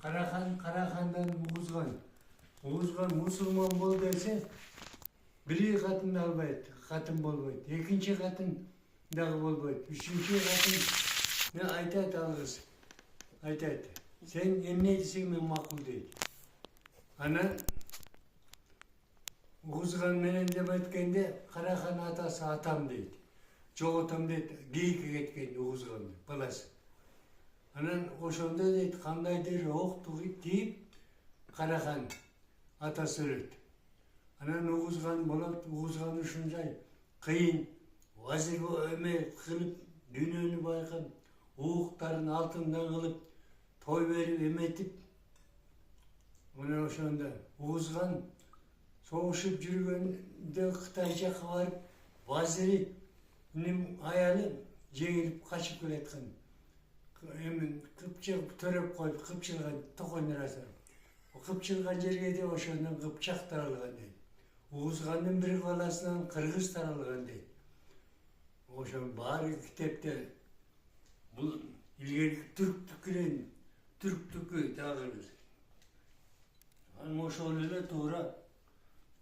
Карахандан угузган мусулман бол десе, бiri катын албайт, катын болбойт. Экинчи катын дагы болбойт. Үчүнчү катын не айтат алгыс. Айтат. Sen emne desең мен макул дейт. Анан угузган менен деп айткенде, Карахан атасы атам дейт. Жоготом дейт, кейикке кеткен угузган баласы. Анан ошондо дейт, кандайдыр окту тийип, Карахан атасы өлөт. Анан угузган болот, угузган ушунчай кыйын, вазир эме кылып, дүйнөнү байкап, ууктарын алтындан кылып, той берип эметип, мына ошондо угузган согушуп жүргөндө Кытай жакка барып, вазиринин аялы жеңилип качып келаткан. Эми кыпчык төрөп коюп, кыпчылга токойнураса. Кыпчылган жерге де ошондон кыпчак таралган дейт. Угузгандын бир баласынан кыргыз таралган дейт. Ошо баары китепте бул илгерки түрктүкү дагы. Анан ошол эле туура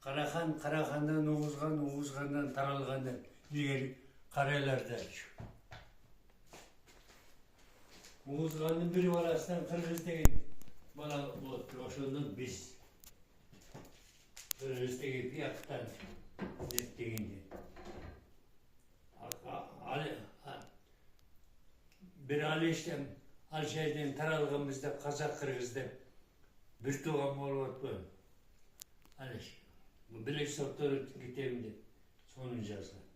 Карахандан угузгандан таралгандан илгери карайларда. Угузгандын бир баласынан кыргыз деген бала болот. Ошондон биз кыргыз деген бияктан дегенде. Bir Aliş'ten, Aliş'ten taralgımızda Kazak Kırgız'da bir tuğam olup bu. Aliş. Bu Birleşik Doktor'un kitabında sonuncu yazılar.